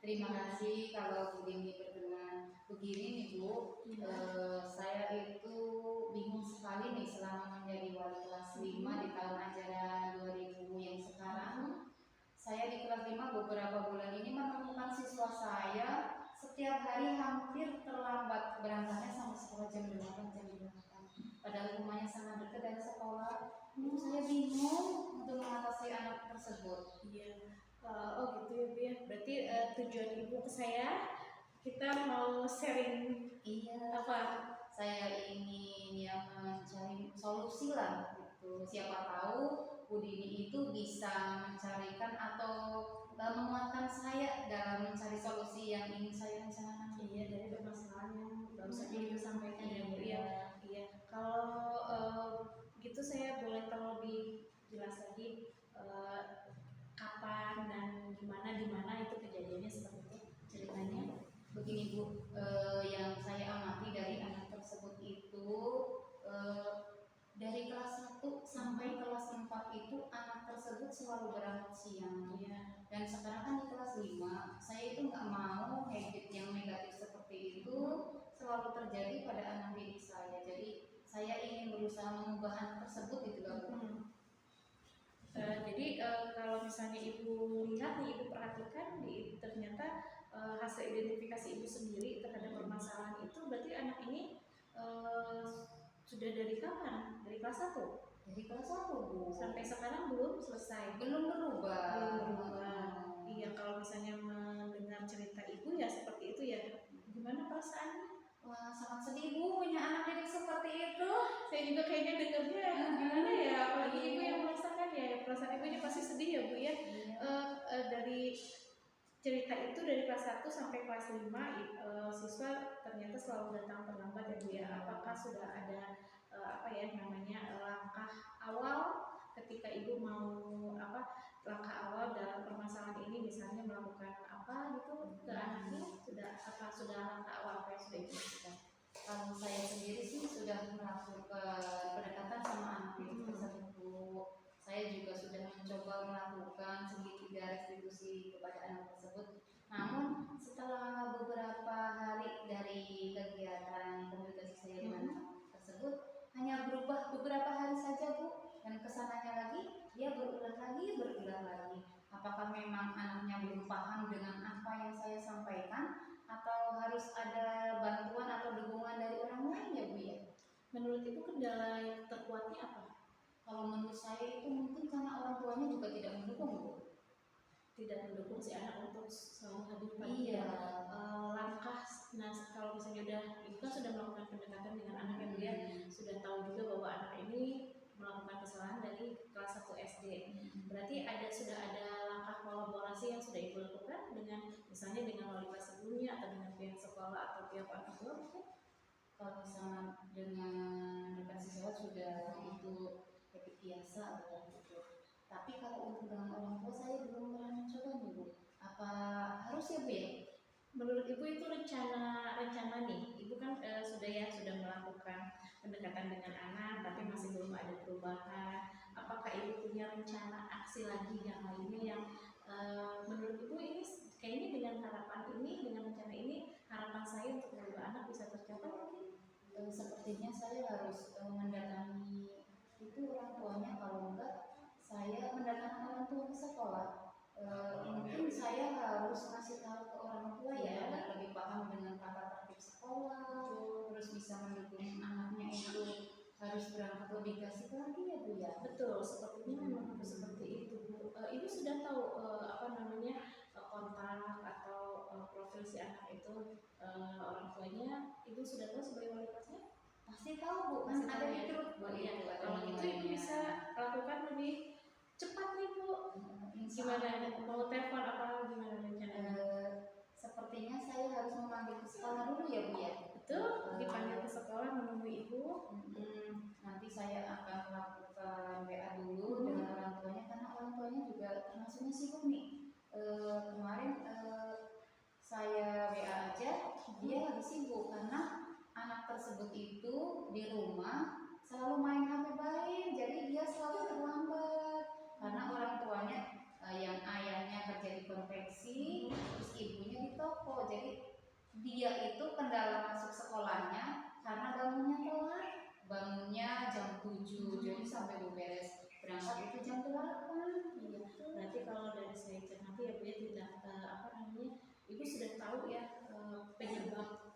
Terima kasih kalau Bu Dini berkenan. Begini nih Bu, saya itu bingung sekali nih selama menjadi wali kelas 5 di tahun ajaran 2000 yang sekarang. Saya di kelas 5 beberapa bulan ini menemukan siswa saya setiap hari hampir terlambat, berangkatnya sampai sekolah jam 8, jam 8. Padahal rumahnya sangat dekat dari sekolah. Saya bingung untuk mengatasi anak tersebut. Iya. Oh gitu ya Bu ya. Berarti tujuan Ibu ke saya, kita mau sharing apa? Saya ingin mencari solusi lah gitu. Siapa tahu Bu Dini itu bisa mencarikan atau menguatkan saya dalam mencari solusi yang ingin saya rencanakan. Iya, dari permasalahan yang baru saja Ibu sampaikan ya Bu ya. Iya. Kalau gitu saya boleh tahu lebih jelas lagi kapan dan di mana itu kejadiannya seperti itu ceritanya. Begini Bu, yang saya amati dari anak tersebut itu dari kelas 1 sampai kelas 4 itu anak tersebut selalu berangkat siang. Dan sekarang kan di kelas 5, saya itu nggak mau habit yang negatif seperti itu selalu terjadi pada anak didik saya. Jadi saya ingin berusaha mengubah anak tersebut gitu loh Bu. Jadi kalau misalnya Ibu lihat nih, Ibu perhatikan ternyata hasil identifikasi Ibu sendiri terhadap permasalahan itu, berarti anak ini sudah dari kapan? Dari kelas 1? Dari kelas 1 Bu. Sampai sekarang belum selesai? Belum berubah. Iya, kalau misalnya mendengar cerita Ibu ya seperti itu ya, gimana perasaannya? Wah, sangat sedih Bu punya anak didik seperti itu. Saya juga kayaknya dengarnya gimana ya, apalagi Ibu yang merasakan ya, perasaan Ibu ini pasti sedih ya Bu ya. Dari cerita itu dari kelas 1 sampai kelas 5 siswa ternyata selalu datang terlambat ya Bu ya. Apakah sudah ada langkah awal ketika Ibu mau langkah awal dalam permasalahan ini, misalnya melakukan apa gitu ke anaknya, sudah langkah awal apa yang sudah Ibu lakukan? Kalau saya sendiri sih sudah melakukan pendekatan sama anak tersebut Bu. Saya juga sudah mencoba melakukan segitiga restitusi kepada anak tersebut. Namun setelah beberapa hari dari kegiatan komunikasi saya dengan anak tersebut, hanya berubah beberapa hari saja Bu, dan kesananya lagi dia berulang lagi. Apakah memang anaknya belum paham dengan apa yang saya sampaikan, atau harus ada bantuan atau dukungan dari orang lain ya Bu ya? Menurut Ibu kendala yang terkuatnya apa? Kalau menurut saya itu mungkin karena orang tuanya juga tidak mendukung Bu. Tidak mendukung si anak untuk selalu hadir pada langkah. Nah, kalau misalnya Ibu kan sudah melakukan pendekatan dengan anak yang dia sudah tahu juga bahwa anak ini melakukan kesalahan dari kelas 1 SD. Berarti sudah ada langkah kolaborasi yang sudah Ibu lakukan dengan misalnya dengan wali kelas sebelumnya atau dengan pihak sekolah atau pihak orang tua mungkin? Kalau misalnya dengan rekan siswa sudah itu biasa gitu. Tapi kalau untuk dengan orang tua saya belum pernah mencoba nih Bu. Apa harus ya Bu ya? Menurut Ibu itu rencana nih, Ibu kan sudah melakukan pendekatan dengan anak, tapi masih belum ada perubahan. Apakah Ibu punya rencana aksi lagi yang lainnya yang menurut Ibu ini kayaknya dengan harapan ini, dengan rencana ini, harapan saya untuk mengubah anak bisa tercapai mungkin? Sepertinya saya harus mendatangi itu orang tuanya, kalau enggak saya mendatangi orang tua ke sekolah. Mungkin saya harus ngasih tahu ke orang tua ya, agar lebih paham dengan tata tertib sekolah, terus bisa mendukung anaknya itu harus berangkat lebih kasih lagi ya Bu ya. Betul, sepertinya memang harus seperti itu Bu. Ibu sudah tahu kontak atau profil si anak itu orang tuanya, Ibu sudah tahu sebagai wali kelasnya? Pasti tahu Bu, kan ada di grup Bu. Kalau gitu Ibu bisa lakukan lebih cepat nih Bu. Gimana? Mau telepon apa gimana rencananya? Sepertinya saya harus memanggil ke sekolah dulu ya Bu ya. Betul, dipanggil ke sekolah menemui Ibu. Nanti saya akan melakukan WA dulu dengan orang tuanya, karena orang tuanya juga termasuknya sibuk nih. Kemarin saya WA aja, dia lagi sibuk karena anak tersebut itu di rumah selalu main HP baik, jadi dia selalu terlambat karena orang tuanya yang ayahnya kerja di konveksi, terus ibunya di toko. Jadi dia itu kendala masuk sekolahnya karena bangunnya jam 7, jadi sampai beres berangkat itu jam 8. Iya, berarti kalau dari saya cermati ya Bu ya, tidak Ibu sudah tahu ya penyebab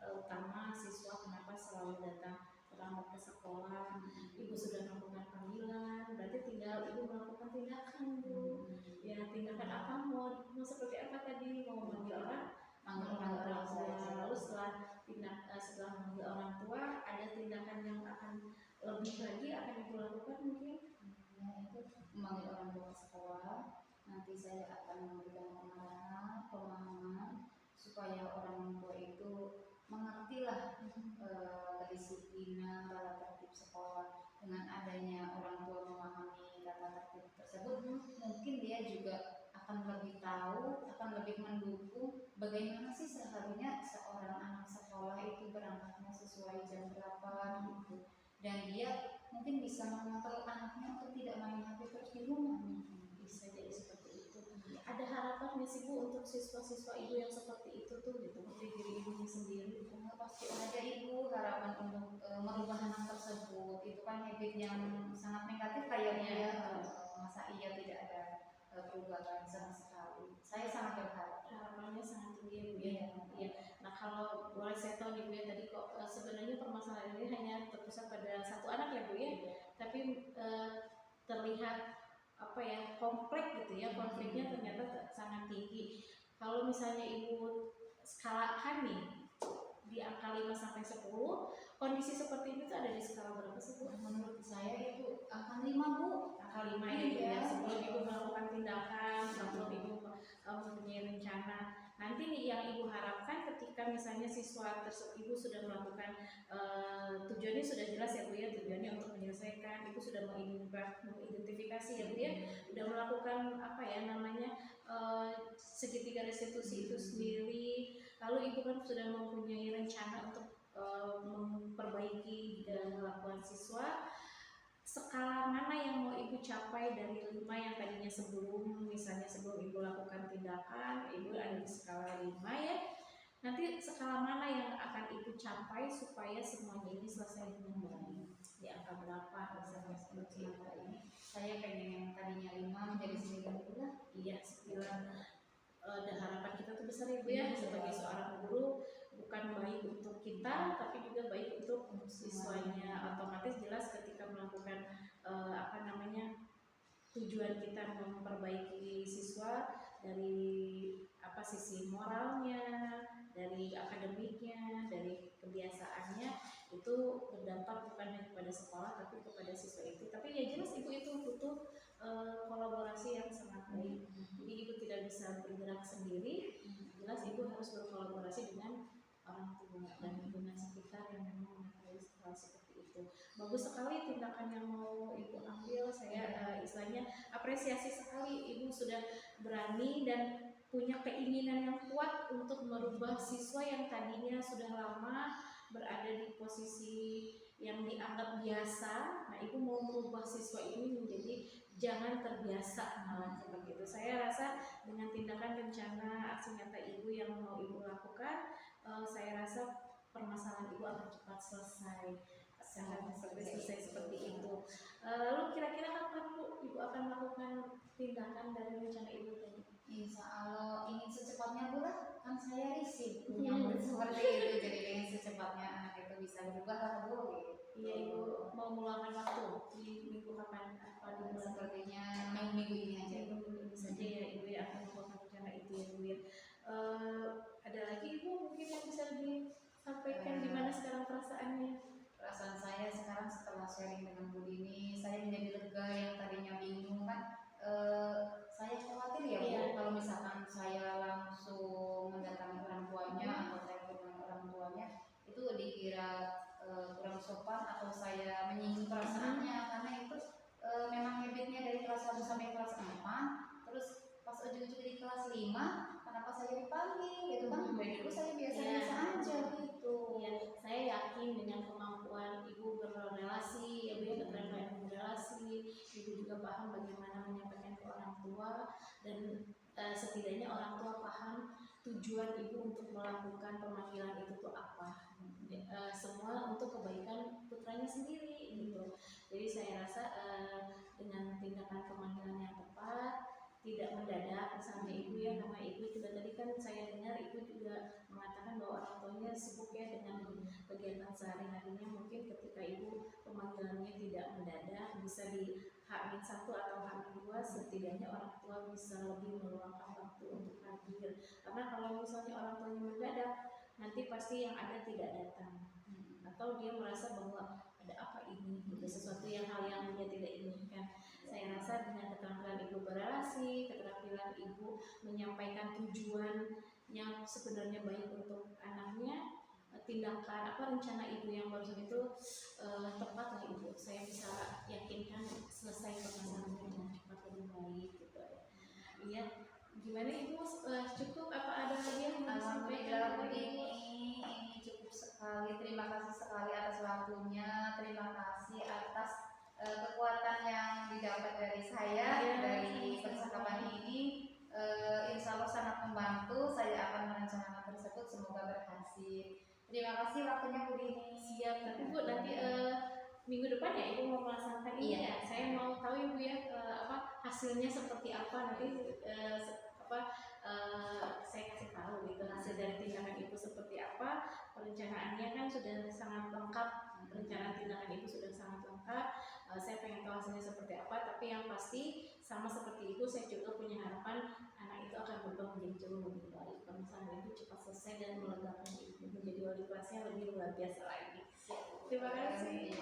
utama siswa kenapa selalu datang terlambat ke sekolah. Ibu sudah melakukan panggilan, berarti tinggal Ibu melakukan tindakan Bu. Ya, tindakan apa, mau seperti apa tadi, mau memanggil orang tua. Lalu setelah memanggil orang tua, ada tindakan yang akan lebih lagi akan Ibu lakukan mungkin. Ya, itu memanggil orang tua ke sekolah. Nanti saya akan memberikan pemahaman supaya orang tua itu mengertilah kedisiplinan tata tertib sekolah. Dengan adanya orang tua memahami tata tertib tersebut, mungkin dia juga akan lebih tahu, akan lebih mendukung bagaimana sih seharusnya seorang anak sekolah itu berangkatnya sesuai jam berapa gitu. Dan dia mungkin bisa mengontrol anaknya untuk tidak main HP terus di rumah. Bisa jadi seperti itu. Ada harapan sih Bu untuk siswa-siswa Ibu yang seperti itu tuh gitu, untuk diri Ibunya sendiri? Pasti ada Ibu harapan untuk merubah anak tersebut. Itu kan habit yang sangat negatif kayaknya. Masa iya tidak ada perubahan sama sekali. Saya sangat berharap. Harapannya sangat tinggi ya Bu ya. Iya. Nah, kalau boleh saya tahu nih Bu ya, tadi kok sebenarnya permasalahan ini hanya terpusat pada satu anak ya Bu ya, tapi terlihat kompleks gitu ya, konfliknya ternyata sangat tinggi. Kalau misalnya Ibu skalakan nih di angka 5 sampai 10, kondisi seperti ini tuh ada di skala berapa sih Bu? Menurut saya itu angka 5 Bu. Angka 5 ya Bu ya, sebelum Ibu melakukan tindakan, sebelum Ibu mempunyai rencana. Nanti nih yang Ibu harapkan ketika misalnya siswa tersebut Ibu sudah melakukan tujuannya sudah jelas ya Bu ya, tujuannya untuk menyelesaikan, Ibu sudah mengidentifikasi ya Bu ya, sudah melakukan segitiga restitusi itu sendiri, lalu Ibu kan sudah mempunyai rencana untuk memperbaiki dan melakukan siswa. Skala mana yang mau Ibu capai dari 5 yang tadinya misalnya sebelum Ibu lakukan tindakan, Ibu ada di skala 5 ya. Nanti skala mana yang akan Ibu capai supaya semuanya ini selesai dengan baik? Di angka berapa misalnya seperti ini? Saya pengen yang tadinya 5 menjadi 9 lah. Iya, 9. Dan harapan kita tuh besar ya Bu ya, sebagai seorang guru, bukan baik untuk kita tapi juga baik untuk siswanya. Otomatis jelas ketika melakukan tujuan kita memperbaiki siswa dari sisi moralnya, dari akademiknya, dari kebiasaannya, itu berdampak bukan hanya kepada sekolah tapi kepada siswa itu. Tapi ya jelas Ibu itu butuh kolaborasi yang sangat baik. Jadi Ibu tidak bisa bergerak sendiri, jelas Ibu harus berkolaborasi dengan orang tua dan lingkungan sekitar yang memang mengetahui hal seperti itu. Bagus sekali tindakan yang mau Ibu ambil. Saya istilahnya apresiasi sekali Ibu sudah berani dan punya keinginan yang kuat untuk merubah siswa yang tadinya sudah lama berada di posisi yang dianggap biasa. Nah, Ibu mau merubah siswa ini menjadi jangan terbiasa malah seperti itu. Saya rasa dengan tindakan rencana aksi nyata Ibu yang mau Ibu lakukan, saya rasa permasalahan Ibu akan cepat selesai. Selesai seperti itu. Lalu kira-kira kapan Bu Ibu akan melakukan tindakan dari rencana Ibu tadi? Insya Allah ingin secepatnya Bu lah, kan saya risih menyambut seperti itu, jadi ingin secepatnya anak itu bisa berubah lah Bu. Iya, Ibu mau meluangkan waktu di minggu kapan? Sepertinya minggu ini aja. Minggu ini saja ya Ibu ya, akan melakukan rencana itu ya Bu ya. Ada lagi Ibu mungkin yang bisa disampaikan, gimana sekarang perasaannya? Perasaan saya sekarang setelah sharing dengan Bu Dini, saya menjadi lega. Yang tadinya bingung kan, saya khawatir ya Bu, kalau misalkan saya langsung mendatangi orang tuanya atau telepon dengan orang tuanya, itu dikira kurang sopan atau saya menyinggung perasaannya, karena itu memang habitnya dari kelas 1 sampai kelas 4. Terus pas ujung-ujung di kelas 5, kenapa saya dipanggil tujuan ibu untuk melakukan pemanggilan itu tuh apa. Semua untuk kebaikan putranya sendiri gitu. Jadi saya rasa dengan tindakan pemanggilan yang tepat, tidak mendadak misalnya ibu ya, karena ibu juga tadi kan saya dengar ibu juga mengatakan bahwa orang tuanya sibuk ya dengan kegiatan sehari-harinya. Mungkin ketika ibu pemanggilannya tidak mendadak, bisa di H-1 atau H-2, setidaknya orang tua bisa lebih meluangkan waktu untuk hadir. Karena kalau misalnya orang tuanya mendadak, nanti pasti yang ada tidak datang, atau dia merasa bahwa ada apa ini, gitu, sesuatu hal yang dia tidak inginkan. Saya rasa dengan keterampilan ibu berelasi, keterampilan ibu menyampaikan tujuan yang sebenarnya baik untuk anaknya, tindakan rencana ibu yang barusan itu tepat lah ibu. Saya bisa yakinkan selesai permasalahannya dengan cepat lebih baik gitu ya. Iya, gimana ibu, cukup apa ada lagi yang mau disampaikan? Alhamdulillah ini cukup sekali. Terima kasih sekali atas waktunya. Terima kasih atas kekuatan yang didapat dari saya dari percakapan ini. Insya Allah sangat membantu. Saya akan merencanakan tersebut, semoga berhasil. Terima kasih waktunya Bu Dini. Siap, tapi Bu nanti minggu depan ya ibu mau melaksanakan ini ya. Saya mau tahu ibu ya hasilnya seperti apa nanti saya kasih tahu gitu hasil dari tindakan ibu seperti apa. Perencanaannya kan sudah sangat lengkap, perencanaan tindakan ibu sudah sangat lengkap. Saya pengen tahu hasilnya seperti apa, tapi yang pasti sama seperti ibu, saya juga punya harapan anak itu akan berubah menjadi jauh lebih baik. Kalau misalnya itu cepat selesai dan melegakan ibu menjadi wali kelasnya lebih luar biasa lagi. Terima kasih.